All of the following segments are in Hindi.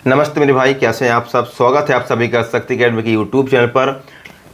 नमस्ते मेरे भाई, कैसे हैं आप सब। स्वागत है आप सभी का शक्ति अकेडमी के यूट्यूब चैनल पर।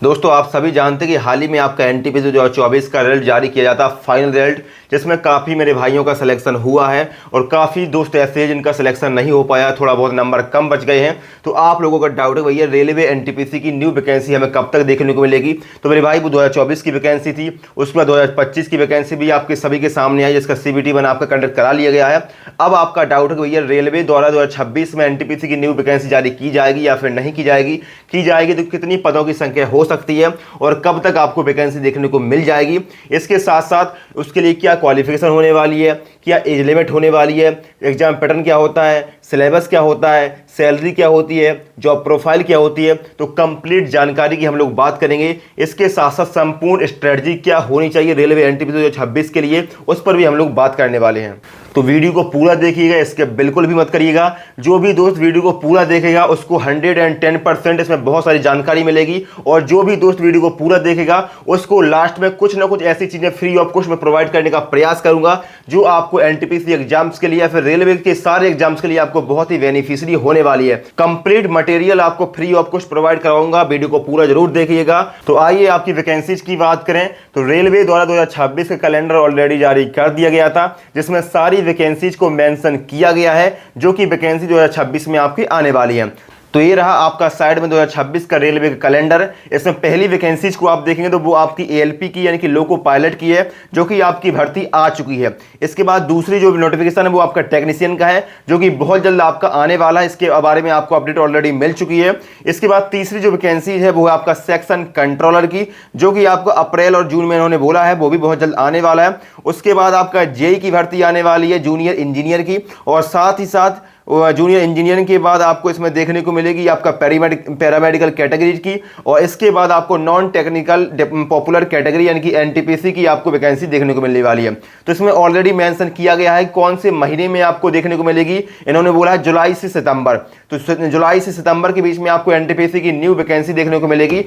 दोस्तों, आप सभी जानते हैं कि हाल ही में आपका एनटीपीसी 2024 का रिजल्ट जारी किया जाता है, फाइनल रिजल्ट, जिसमें काफ़ी मेरे भाइयों का सिलेक्शन हुआ है और काफ़ी दोस्त ऐसे हैं जिनका सिलेक्शन नहीं हो पाया, थोड़ा बहुत नंबर कम बच गए हैं। तो आप लोगों का डाउट है भैया रेलवे एनटीपीसी की न्यू वैकेंसी हमें कब तक देखने को मिलेगी। तो मेरे भाई वो 2024 की वैकेंसी थी, उसमें 2025 की वैकेंसी भी आपके सभी के सामने आई, जिसका CBT 1 आपका कंडक्ट करा लिया गया है। अब आपका डाउट है कि भैया रेलवे द्वारा 2026 में एनटीपीसी की न्यू वैकेंसी जारी की जाएगी या फिर नहीं की जाएगी। की जाएगी तो कितनी पदों की संख्या हो सकती है और कब तक आपको वैकेंसी देखने को मिल जाएगी। इसके साथ साथ उसके लिए क्या क्वालिफिकेशन होने वाली है, क्या एज लिमिट होने वाली है, एग्जाम पैटर्न क्या होता है, सिलेबस क्या होता है, सैलरी क्या होती है, जॉब प्रोफाइल क्या होती है, तो कंप्लीट जानकारी की हम लोग बात करेंगे। इसके साथ साथ संपूर्ण स्ट्रेटजी क्या होनी चाहिए रेलवे एनटीपीसी 2026 के लिए, उस पर भी हम लोग बात करने वाले हैं। तो वीडियो को पूरा देखिएगा, इसके बिल्कुल भी मत करिएगा। जो भी दोस्त वीडियो को पूरा देखेगा उसको 110% इसमें बहुत सारी जानकारी मिलेगी, और जो भी दोस्त वीडियो को पूरा देखेगा उसको लास्ट में कुछ ना कुछ ऐसी चीजें फ्री ऑफ कॉस्ट में प्रोवाइड करने का प्रयास करूंगा जो आपको एनटीपीसी एग्जाम्स के लिए या फिर रेलवे के सारे एग्जाम्स के लिए आपको बहुत ही बेनिफिशियरी होने वाली है। कंप्लीट मटेरियल आपको फ्री ऑफ कॉस्ट प्रोवाइड कराऊंगा, वीडियो को पूरा जरूर देखिएगा। तो आइए आपकी वैकेंसीज की बात करें तो रेलवे द्वारा 2026 का कैलेंडर ऑलरेडी जारी कर दिया गया था, जिसमें सारी वैकेंसीज को मेंशन किया गया है जो कि वैकेंसी 2026 में आपकी आने वाली है। तो ये रहा आपका साइड में 2026 का रेलवे का कैलेंडर। इसमें पहली वैकेंसीज को आप देखेंगे तो वो आपकी ALP की यानी कि लोको पायलट की है, जो कि आपकी भर्ती आ चुकी है। इसके बाद दूसरी जो नोटिफिकेशन है वो आपका टेक्नीशियन का है, जो कि बहुत जल्द आपका आने वाला है। इसके बारे में आपको अपडेट ऑलरेडी मिल चुकी है। इसके बाद तीसरी जो वैकेंसी है वो है आपका सेक्शन कंट्रोलर की, जो कि आपको अप्रैल और जून में इन्होंने बोला है, वो भी बहुत जल्द आने वाला है। उसके बाद आपका JEE की भर्ती आने वाली है, जूनियर इंजीनियर की, और साथ ही साथ जूनियर इंजीनियरिंग के बाद आपको इसमें देखने को मिलेगी आपका पैरामेडिकल कैटेगरी की, और इसके बाद आपको नॉन टेक्निकल पॉपुलर कैटेगरी यानी कि एनटीपीसी की आपको वैकेंसी देखने को मिलने वाली है। तो इसमें ऑलरेडी मेंशन किया गया है कौन से महीने में आपको देखने को मिलेगी। इन्होंने बोला है जुलाई से सितंबर, तो जुलाई से सितंबर के बीच में आपको एनटीपीसी की न्यू वैकेंसी देखने को मिलेगी।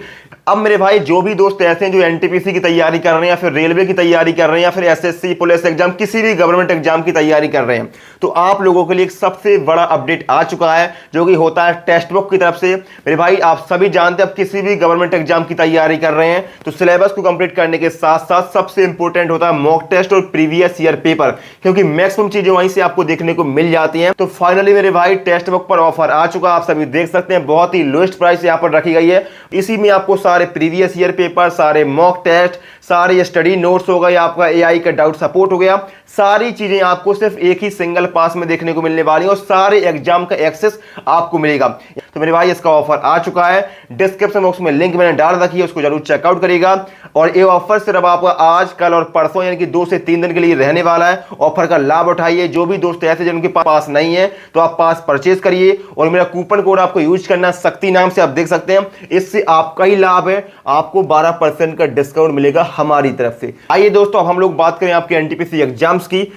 अब मेरे भाई जो भी दोस्त ऐसे हैं जो एनटीपीसी की तैयारी कर रहे हैं या फिर रेलवे की तैयारी कर रहे हैं या फिर SSC पुलिस एग्जाम किसी भी गवर्नमेंट एग्जाम की तैयारी कर रहे हैं, तो आप लोगों के लिए एक सबसे बड़ा अपडेट आ चुका है, जो कि होता है टेक्स्ट बुक की तरफ से। मेरे भाई आप सभी जानते हैं, आप किसी भी गवर्नमेंट एग्जाम की तैयारी कर रहे हैं तो सिलेबस को कंप्लीट करने के साथ साथ सबसे इंपॉर्टेंट होता है मॉक टेस्ट और प्रीवियस ईयर पेपर, क्योंकि मैक्सिमम चीजें वहीं से आपको देखने को मिल जाती हैं। तो फाइनली मेरे भाई टेक्स्ट बुक पर ऑफर आ चुका, आप सभी देख सकते हैं, बहुत ही लोएस्ट प्राइस यहां पर रखी गई है। इसी में आपको सारे प्रीवियस ईयर पेपर, सारे मॉक टेस्ट, सारे स्टडी नोट्स हो गए, आपका AI का डाउट सपोर्ट हो गया, सारी चीजें आपको सिर्फ एक ही सिंगल पास में देखने को मिलने वाली है और सारे एग्जाम का एक्सेस आपको मिलेगा। तो मेरे भाई इसका ऑफर आ चुका है, डिस्क्रिप्शन बॉक्स में लिंक मैंने डाल रखी है, उसको जरूर चेकआउट करिएगा। और ये ऑफर सिर्फ आपका आज, कल और परसों यानी कि 2 से 3 दिन के लिए रहने वाला है। ऑफर का लाभ उठाइए। जो भी दोस्त ऐसे जिनके पास नहीं है तो आप पास परचेज करिए, और मेरा कूपन कोड आपको यूज करना शक्ति नाम से, आप देख सकते हैं। इससे आपका ही लाभ है, आपको 12% का डिस्काउंट मिलेगा हमारी तरफ से। आइए दोस्तों अब हम लोग बात करें आपके एनटीपीसी एग्जाम्स की।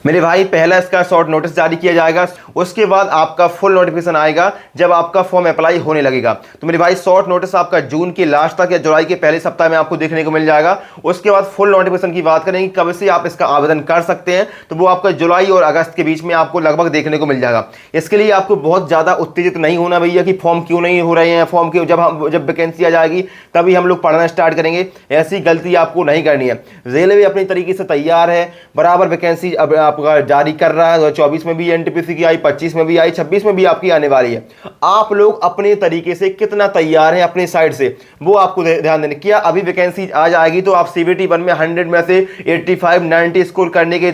मेरे भाई पहला इसका शॉर्ट नोटिस जारी किया जाएगा, उसके बाद आपका फुल नोटिफिकेशन आएगा जब आपका फॉर्म अप्लाई होने लगेगा। तो मेरे भाई शॉर्ट नोटिस आपका जून के लास्ट तक या जुलाई के पहले सप्ताह में आपको देखने को मिल जाएगा। उसके बाद फुल नोटिफिकेशन की बात करेंगे कब से आप इसका आवेदन कर सकते हैं, तो वो आपका जुलाई और अगस्त के बीच में आपको लगभग देखने को मिल जाएगा। इसके लिए आपको बहुत ज़्यादा उत्तेजित नहीं होना भैया कि फॉर्म क्यों नहीं हो रहे हैं, फॉर्म क्यों, जब वैकेंसी आ जाएगी तभी हम लोग पढ़ना स्टार्ट करेंगे, ऐसी गलती आपको नहीं करनी है। रेलवे अपनी तरीके से तैयार है, बराबर वैकेंसी अब आपका जारी कर रहा है। 24 में भी एनटीपीसी की आई, 25 में भी आई, 26 में भी आपकी आने वाली है। आप लोग अपने तरीके से कितना तैयार हैं अपने साइड से, वो आपको ध्यान देने। क्या अभी वैकेंसी आ जाएगी तो आप CBT 1 में 100 में से 85-90 स्कोर करने के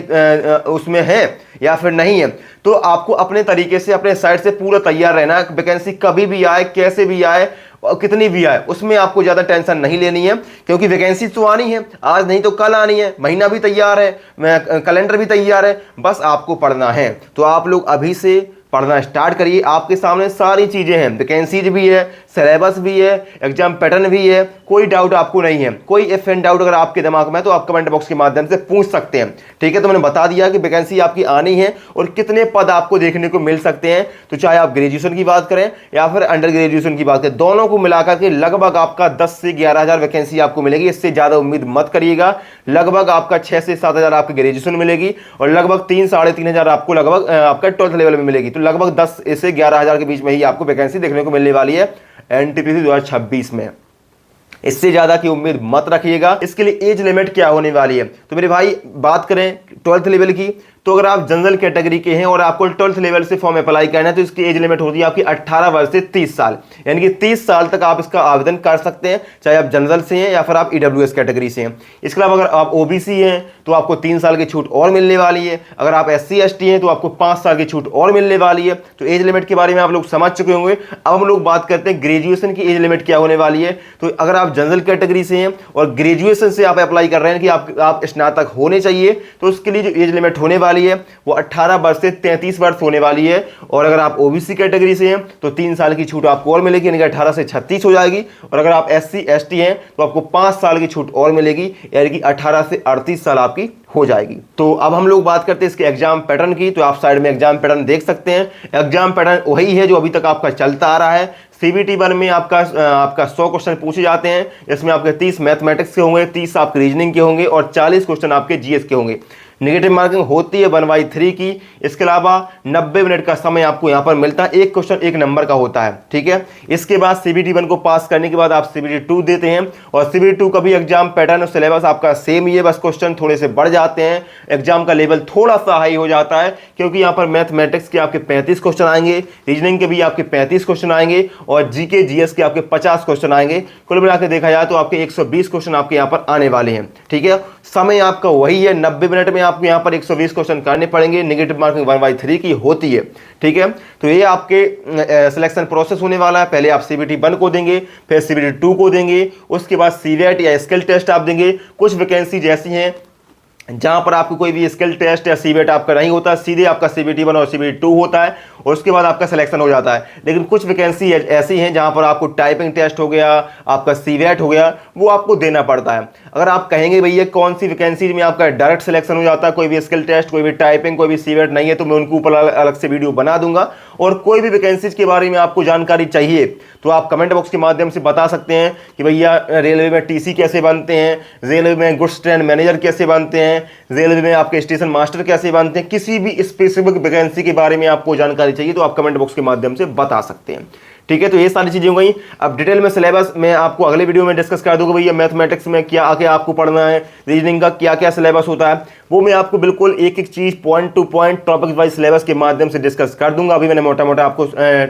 उसमें है या फिर नहीं है, तो आपको अपने तरीके से अपने साइड से पूरा तैयार रहना। वैकेंसी कभी भी आए, कैसे भी आए, कितनी भी आए, उसमें आपको ज्यादा टेंशन नहीं लेनी है, क्योंकि वैकेंसी तो आनी है, आज नहीं तो कल आनी है। महीना भी तैयार है, कैलेंडर भी तैयार है, बस आपको पढ़ना है। तो आप लोग अभी से पढ़ना स्टार्ट करिए। आपके सामने सारी चीजें हैं, वैकेंसीज भी है, सिलेबस भी है, एग्जाम पैटर्न भी है, कोई डाउट आपको नहीं है, कोई इफ एंड डाउट अगर आपके दिमाग में है तो आप कमेंट बॉक्स के माध्यम से पूछ सकते हैं। ठीक है, तो मैंने बता दिया कि वैकेंसी आपकी आनी है और कितने पद आपको देखने को मिल सकते हैं। तो चाहे आप ग्रेजुएशन की बात करें या फिर अंडर ग्रेजुएशन की बात करें, दोनों को मिलाकर के लगभग आपका 10 से 11,000 वैकेंसी आपको मिलेगी। इससे ज्यादा उम्मीद मत करिएगा। लगभग आपका 6 से 7,000 आपकी ग्रेजुएशन मिलेगी और लगभग 3 साढ़े 3,000 आपको लगभग आपका 12th लेवल में मिलेगी। तो लगभग 10 से 11,000 के बीच में ही आपको वैकेंसी देखने को मिलने वाली है एनटीपीसी 2026 में। इससे ज्यादा की उम्मीद मत रखिएगा। इसके लिए एज लिमिट क्या होने वाली है, तो मेरे भाई बात करें 12th लेवल की, तो अगर आप जनरल कैटेगरी के हैं और आपको 12th लेवल से फॉर्म अप्लाई करना है तो इसकी एज लिमिट होती है आपकी 18 वर्ष से 30 साल, यानी कि 30 साल तक आप इसका आवेदन कर सकते हैं, चाहे आप जनरल से हैं या फिर आप ईडब्ल्यूएस कैटेगरी से हैं। इसके अलावा अगर आप ओबीसी हैं तो आपको 3 साल की छूट और मिलने वाली है। अगर आप SC ST हैं तो आपको 5 साल की छूट और मिलने वाली है। तो एज लिमिट के बारे में आप लोग समझ चुके होंगे। अब हम लोग बात करते हैं ग्रेजुएशन की एज लिमिट क्या होने वाली है। तो अगर आप जनरल कैटेगरी से हैं और ग्रेजुएशन से आप अप्लाई कर रहे हैं कि आप स्नातक होने चाहिए, तो उसके लिए जो एज लिमिट होने वाली है वो 18 वर्ष से 33 वर्ष होने वाली है। और अगर आप ओबीसी कैटेगरी से हैं तो 3 साल की छूट आपको और मिलेगी, यानी कि 18 से 36 हो जाएगी। और अगर आप SC ST हैं तो आपको 5 साल की छूट और मिलेगी, यानी कि 18 से 38 साल आपकी हो जाएगी। तो अब हम लोग बात करते हैं इसके एग्जाम पैटर्न की। तो आप साइड में एग्जाम पैटर्न देख सकते हैं। एग्जाम पैटर्न वही है जो अभी तक आपका चलता आ रहा है। CBT 1 में आपका 100 क्वेश्चन पूछे जाते हैं। इसमें आपके 30 मैथमेटिक्स के होंगे, 30 आपके रीजनिंग के होंगे और 40 क्वेश्चन आपके GS के होंगे। नेगेटिव मार्किंग होती है 1/3 की। इसके अलावा 90 मिनट का समय आपको यहाँ पर मिलता है। एक क्वेश्चन 1 नंबर का होता है। ठीक है, इसके बाद CBT 1 को पास करने के बाद आप CBT 2 देते हैं और CBT 2 का भी एग्जाम पैटर्न और सिलेबस आपका सेम ही है, बस क्वेश्चन थोड़े से बढ़ जाते हैं। एग्जाम का लेवल थोड़ा सा हाई हो जाता है क्योंकि यहाँ पर मैथमेटिक्स के आपके 35 क्वेश्चन आएंगे, रीजनिंग के भी आपके 35 क्वेश्चन आएंगे और GK GS के आपके 50 क्वेश्चन आएंगे। कुल मिलाकर देखा जाए तो आपके 120 क्वेश्चन आपके यहाँ पर आने वाले हैं। ठीक है, समय आपका वही है, 90 मिनट में आपको यहाँ पर 120 क्वेश्चन करने पड़ेंगे। नेगेटिव मार्किंग 1/3 की होती है। ठीक है, तो ये आपके सिलेक्शन प्रोसेस होने वाला है। पहले आप CBT 1 को देंगे, फिर CBT 2 को देंगे, उसके बाद CVAT या स्किल टेस्ट आप देंगे। कुछ वैकेंसी जैसी हैं जहां पर आपको कोई भी स्किल टेस्ट या CVAT आपका नहीं होता, सीधे आपका CBT 1 और CBT 2 होता है और उसके बाद आपका सिलेक्शन हो जाता है। लेकिन कुछ वैकेंसी ऐसी हैं जहां पर आपको टाइपिंग टेस्ट हो गया, आपका CVAT हो गया, वो आपको देना पड़ता है। अगर आप कहेंगे भैया कौन सी वैकेंसी में आपका डायरेक्ट सिलेक्शन हो जाता है, कोई भी स्किल टेस्ट, कोई भी टाइपिंग, कोई भी CVAT नहीं है, तो मैं उनके ऊपर अलग से वीडियो बना दूंगा। और कोई भी वैकेंसीज के बारे में आपको जानकारी चाहिए तो आप कमेंट बॉक्स के माध्यम से बता सकते हैं कि भैया रेलवे में TC कैसे बनते हैं, रेलवे में गुड्स ट्रेन मैनेजर कैसे बनते हैं, रेलवे में आपके स्टेशन मास्टर कैसे बनते हैं। किसी भी स्पेसिफिक वैकेंसी के बारे में आपको जानकारी चाहिए तो आप कमेंट बॉक्स के माध्यम से बता सकते हैं। ठीक है, तो ये सारी चीजें हो गई। अब डिटेल में सिलेबस मैं आपको अगले वीडियो में डिस्कस कर दूंगा भैया मैथमेटिक्स में क्या आके आपको पढ़ना है, रीजनिंग का क्या क्या सिलेबस होता है, वो मैं आपको बिल्कुल एक एक चीज point two point topic wise syllabus के माध्यम से डिस्कस कर दूंगा। अभी मैंने मोटा मोटा आपको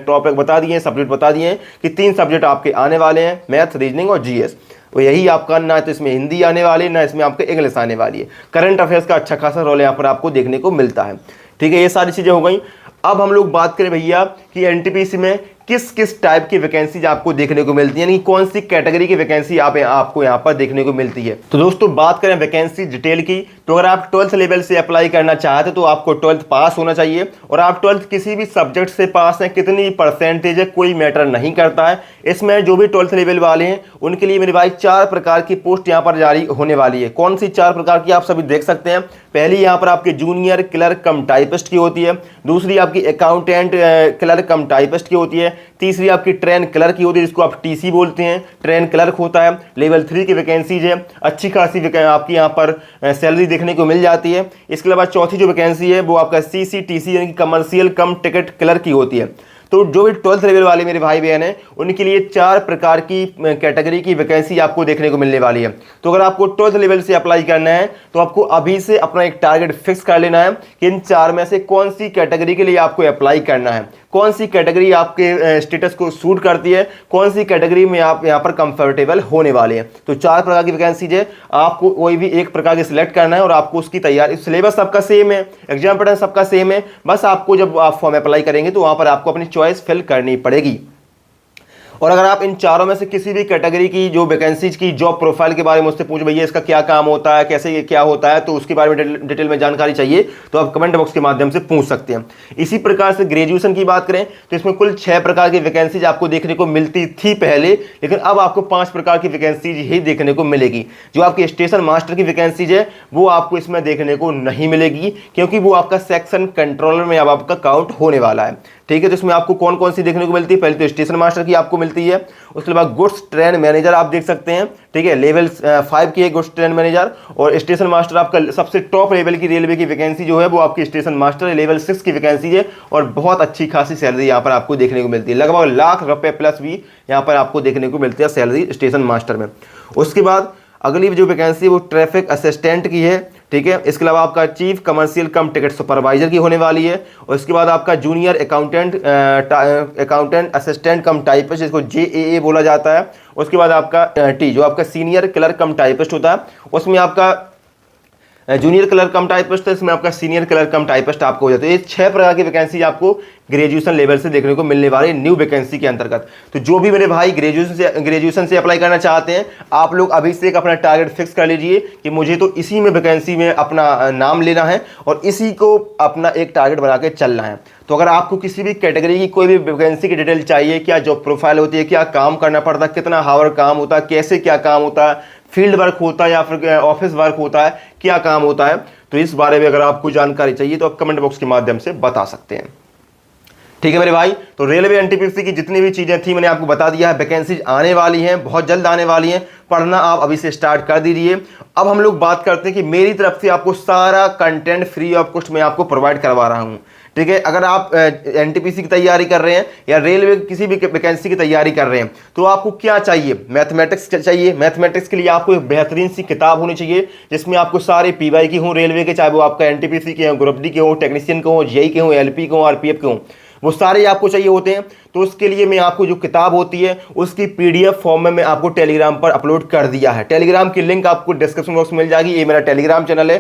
टॉपिक बता दिए हैं, सब्जेक्ट बता दिए हैं कि 3 सब्जेक्ट आपके आने वाले हैं, मैथ, रीजनिंग और GS। तो यही आपका, ना तो इसमें हिंदी आने वाली है ना इसमें आपके इंग्लिश आने वाली है। करंट अफेयर्स का अच्छा खासा रोल यहाँ पर आपको देखने को मिलता है। ठीक है, ये सारी चीजें हो गई। अब हम लोग बात करें भैया कि एनटीपीसी में किस किस टाइप की वैकेंसीज आपको देखने को मिलती है, यानी कौन सी कैटेगरी की वैकेंसी आपको यहाँ पर देखने को मिलती है। तो दोस्तों बात करें वैकेंसी डिटेल की, तो अगर आप 12th लेवल से अप्लाई करना चाहते तो आपको 12th पास होना चाहिए और आप 12th किसी भी सब्जेक्ट से पास हैं, कितनी परसेंटेज है कोई मैटर नहीं करता है। इसमें जो भी 12th लेवल वाले हैं उनके लिए मेरे भाई 4 प्रकार की पोस्ट यहाँ पर जारी होने वाली है। कौन सी 4 प्रकार की, आप सभी देख सकते हैं। पहली यहाँ पर आपके जूनियर क्लर्क कम टाइपिस्ट की होती है, दूसरी आपकी अकाउंटेंट क्लर्क कम टाइपिस्ट की होती है, तीसरी आपकी ट्रेन क्लर्क की होती है जिसको आप TC बोलते हैं, ट्रेन क्लर्क होता है। लेवल 3 की वैकेंसीज है, अच्छी खासी आपकी यहाँ पर सैलरी देखने को मिल जाती है। इसके अलावा चौथी जो वैकेंसी है वो आपका CCTC यानी कि कमर्शियल कम टिकट क्लर्क की होती है। तो जो भी 12th लेवल वाले मेरे भाई बहन हैं उनके लिए 4 प्रकार की कैटेगरी की वैकेंसी आपको देखने को मिलने वाली है। तो अगर आपको 12th लेवल से अप्लाई करना है तो आपको अभी से अपना एक टारगेट फिक्स कर लेना है कि इन 4 में से कौन सी कैटेगरी के लिए आपको अप्लाई करना है, कौन सी कैटेगरी आपके स्टेटस को सूट करती है, कौन सी कैटेगरी में आप यहाँ पर कंफर्टेबल होने वाले हैं। तो 4 प्रकार की वैकेंसीज है, आपको कोई भी एक प्रकार की सिलेक्ट करना है और आपको उसकी तैयारी, सिलेबस सबका सेम है, एग्जाम पैटर्न सबका सेम है, बस आपको जब आप फॉर्म अप्लाई करेंगे तो वहाँ पर आपको अपनी चॉइस फिल करनी पड़ेगी। और अगर आप इन चारों में से किसी भी कैटेगरी की जो वैकेंसीज की जॉब प्रोफाइल के बारे में मुझसे पूछ, भैया इसका क्या काम होता है, कैसे ये क्या होता है, तो उसके बारे में डिटेल में जानकारी चाहिए तो आप कमेंट बॉक्स के माध्यम से पूछ सकते हैं। इसी प्रकार से ग्रेजुएशन की बात करें तो इसमें कुल 6 प्रकार की वैकेंसीज आपको देखने को मिलती थी पहले, लेकिन अब आपको 5 प्रकार की वैकेंसीज ही देखने को मिलेगी। जो आपकी स्टेशन मास्टर की वैकेंसीज है वो आपको इसमें देखने को नहीं मिलेगी, क्योंकि वो आपका सेक्शन कंट्रोलर में अब आपका काउंट होने वाला है। ठीक है, तो इसमें आपको कौन कौन सी देखने को मिलती है, पहले तो स्टेशन मास्टर की आपको मिलती है, उसके बाद गुड्स ट्रेन मैनेजर आप देख सकते हैं। ठीक है, लेवल 5 की है गुड्स ट्रेन मैनेजर, और स्टेशन मास्टर आपका सबसे टॉप लेवल की रेलवे की वैकेंसी जो है वो आपकी स्टेशन मास्टर है, लेवल 6 की वैकेंसी है, और बहुत अच्छी खासी सैलरी यहाँ पर आपको देखने को मिलती है, लगभग लाख रुपए प्लस भी यहाँ पर आपको देखने को मिलती है सैलरी स्टेशन मास्टर में। उसके बाद अगली जो वैकेंसी है वो ट्रैफिक असिस्टेंट की है। ठीक है, इसके अलावा आपका चीफ कमर्शियल कम टिकट सुपरवाइजर की होने वाली है, और इसके बाद आपका जूनियर अकाउंटेंट असिस्टेंट कम टाइपिस्ट, जिसको JAA बोला जाता है। उसके बाद आपका T जो आपका सीनियर क्लर्क कम टाइपिस्ट होता है, उसमें आपका जूनियर क्लर्क कम टाइपिस्ट, इसमें आपका सीनियर क्लर्क कम टाइपिस्ट आपको हो जाता है। ये 6 प्रकार की वैकेंसी आपको ग्रेजुएशन लेवल से देखने को मिलने वाली न्यू वैकेंसी के अंतर्गत। तो जो भी मेरे भाई ग्रेजुएशन से अप्लाई करना चाहते हैं, आप लोग अभी से एक अपना टारगेट फिक्स कर लीजिए कि मुझे तो इसी में वैकेंसी में अपना नाम लेना है और इसी को अपना एक टारगेट बना के चलना है। तो अगर आपको किसी भी कैटेगरी की कोई भी वैकेंसी की डिटेल चाहिए, क्या जॉब प्रोफाइल होती है, क्या काम करना पड़ता है, कितना हावर काम होता है, कैसे क्या काम होता है, फील्ड वर्क होता है या फिर ऑफिस वर्क होता है, क्या काम होता है, तो इस बारे में अगर आपको जानकारी चाहिए तो आप कमेंट बॉक्स के माध्यम से बता सकते हैं। ठीक है मेरे भाई, तो रेलवे एनटीपीसी की जितनी भी चीज़ें थी मैंने आपको बता दिया है। वैकेंसीज आने वाली हैं, बहुत जल्द आने वाली हैं, पढ़ना आप अभी से स्टार्ट कर दीजिए। अब हम लोग बात करते हैं कि मेरी तरफ से आपको सारा कंटेंट फ्री ऑफ कॉस्ट मैं आपको प्रोवाइड करवा रहा हूँ। ठीक है, अगर आप एनटीपीसी की तैयारी कर रहे हैं या रेलवे किसी भी वैकेंसी की तैयारी कर रहे हैं तो आपको क्या चाहिए, मैथमेटिक्स चाहिए। मैथमेटिक्स के लिए आपको एक बेहतरीन सी किताब होनी चाहिए जिसमें आपको सारे पीवाई की हों रेलवे के, चाहे वो आपका एनटीपीसी के हों, ग्रुप डी के हों, टेक्नीशियन के हों, जेई के हों, एलपी के हों, आरपीएफ के हों, वो सारे आपको चाहिए होते हैं। तो उसके लिए मैं आपको जो किताब होती है उसकी पीडीएफ फॉर्म में मैं आपको टेलीग्राम पर अपलोड कर दिया है। टेलीग्राम की लिंक आपको डिस्क्रिप्शन बॉक्स में मिल जाएगी। ये मेरा टेलीग्राम चैनल है,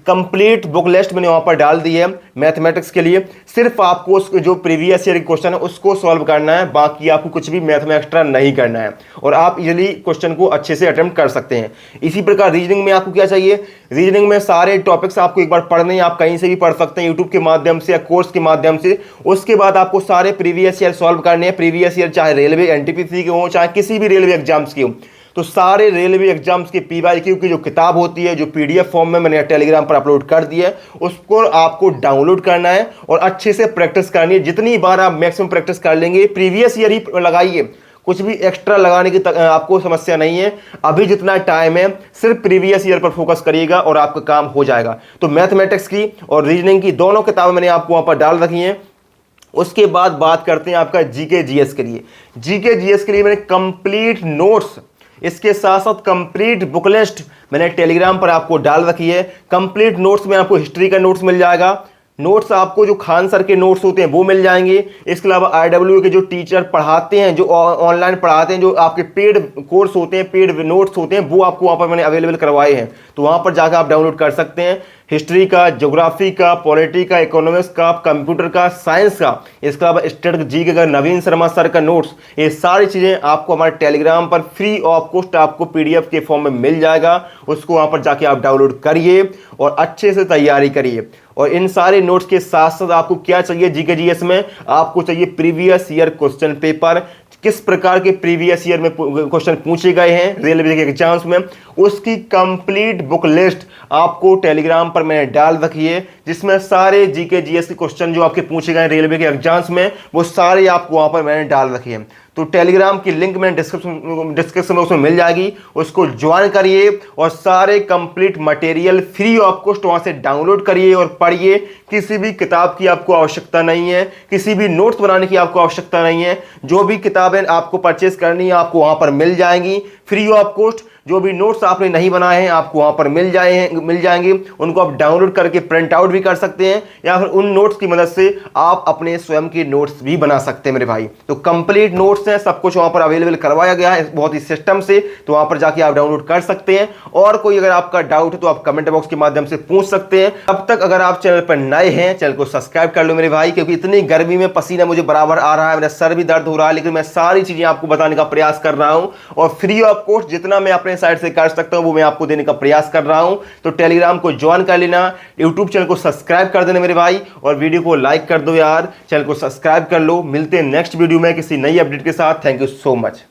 कंप्लीट बुक लिस्ट मैंने वहां पर डाल दी है मैथमेटिक्स के लिए। सिर्फ आपको उसको जो प्रीवियस ईयर क्वेश्चन है उसको सॉल्व करना है, बाकी आपको कुछ भी मैथ में एक्स्ट्रा नहीं करना है और आप इजीली क्वेश्चन को अच्छे से अटेम्प्ट कर सकते हैं। इसी प्रकार रीजनिंग में आपको क्या चाहिए, रीजनिंग में सारे टॉपिक्स आपको एक बार पढ़ने हैं, आप कहीं से भी पढ़ सकते हैं यूट्यूब के माध्यम से या कोर्स के माध्यम से। उसके बाद आपको सारे प्रीवियस ईयर सॉल्व करने हैं, प्रीवियस ईयर चाहे रेलवे एनटीपीसी के हो चाहे किसी भी रेलवे एग्जाम्स के हो। तो सारे रेलवे एग्जाम्स के पीवाईक्यू की जो किताब होती है, जो पीडीएफ फॉर्म में मैंने टेलीग्राम पर अपलोड कर दी है, उसको आपको डाउनलोड करना है और अच्छे से प्रैक्टिस करनी है। जितनी बार आप मैक्सिमम प्रैक्टिस कर लेंगे, प्रीवियस ईयर ही लगाइए, कुछ भी एक्स्ट्रा लगाने की आपको समस्या नहीं है। अभी जितना टाइम है सिर्फ प्रीवियस ईयर पर फोकस करिएगा और आपका काम हो जाएगा। तो मैथमेटिक्स की और रीजनिंग की दोनों किताबें मैंने आपको वहां पर डाल रखी हैं। उसके बाद बात करते हैं आपका जीके जीएस के लिए। जीके जीएस के लिए मैंने कंप्लीट नोट्स, इसके साथ साथ कंप्लीट बुक लिस्ट मैंने टेलीग्राम पर आपको डाल रखी है। कंप्लीट नोट्स में आपको हिस्ट्री का नोट्स मिल जाएगा, नोट्स आपको जो खान सर के नोट्स होते हैं वो मिल जाएंगे। इसके अलावा आईडब्ल्यू के जो टीचर पढ़ाते हैं, जो ऑनलाइन पढ़ाते हैं, जो आपके पेड कोर्स होते हैं, पेड नोट्स होते हैं, वो आपको वहाँ पर मैंने अवेलेबल करवाए हैं। तो वहाँ पर जाकर आप डाउनलोड कर सकते हैं। हिस्ट्री का, ज्योग्राफी का, पॉलिटी का, इकोनॉमिक्स का, कंप्यूटर का, साइंस का, इसके अलावा स्टेट जी का, नवीन शर्मा सर का नोट्स, ये सारी चीज़ें आपको हमारे टेलीग्राम पर फ्री ऑफ कॉस्ट आपको पीडीएफ के फॉर्म में मिल जाएगा। उसको वहाँ पर जाके आप डाउनलोड करिए और अच्छे से तैयारी करिए। और इन सारे नोट्स के साथ साथ आपको क्या चाहिए जीके जीएस में, आपको चाहिए प्रीवियस ईयर क्वेश्चन पेपर, किस प्रकार के प्रीवियस ईयर में क्वेश्चन पूछे गए हैं रेलवे के एग्जाम्स में, उसकी कंप्लीट बुक लिस्ट आपको टेलीग्राम पर मैंने डाल रखी है, जिसमें सारे जीके जीएस के क्वेश्चन जो आपके पूछे गए रेलवे के एग्जाम्स में वो सारे आपको वहां पर मैंने डाल रखी है। तो टेलीग्राम की लिंक मैंने डिस्क्रिप्शन बॉक्स में मिल जाएगी, उसको ज्वाइन करिए और सारे complete material free of cost वहां से डाउनलोड करिए और पढ़िए। किसी भी किताब की आपको आवश्यकता नहीं है, किसी भी नोट्स बनाने की आपको आवश्यकता नहीं है। जो भी किताबें आपको परचेस करनी है आपको वहां पर मिल जाएंगी फ्री ऑफ कॉस्ट। जो भी नोट्स आपने नहीं बनाए हैं आपको वहां पर मिल जाएंगे। उनको आप डाउनलोड करके प्रिंट आउट भी कर सकते हैं, या फिर उन नोट्स की मदद से आप अपने स्वयं के नोट्स भी बना सकते हैं मेरे भाई। तो कंप्लीट नोट्स हैं, सब कुछ वहां पर अवेलेबल करवाया गया है बहुत ही सिस्टम से, तो वहां पर जाके आप डाउनलोड कर सकते हैं। और कोई अगर आपका डाउट है तो आप कमेंट बॉक्स के माध्यम से पूछ सकते हैं। अब तक अगर आप चैनल पर नए हैं, चैनल को सब्सक्राइब कर लो मेरे भाई, क्योंकि इतनी गर्मी में पसीना मुझे बराबर आ रहा है, मेरा सर भी दर्द हो रहा है, लेकिन मैं सारी चीजें आपको बताने का प्रयास कर रहा हूं और फ्री ऑफ कॉस्ट जितना मैं अपने साइड से कर सकता हूं वो मैं आपको देने का प्रयास कर रहा हूं। तो टेलीग्राम को ज्वाइन कर लेना, यूट्यूब चैनल को सब्सक्राइब कर देना मेरे भाई, और वीडियो को लाइक कर दो यार, चैनल को सब्सक्राइब कर लो। मिलते हैं नेक्स्ट वीडियो में किसी नई अपडेट के साथ। Thank you so much.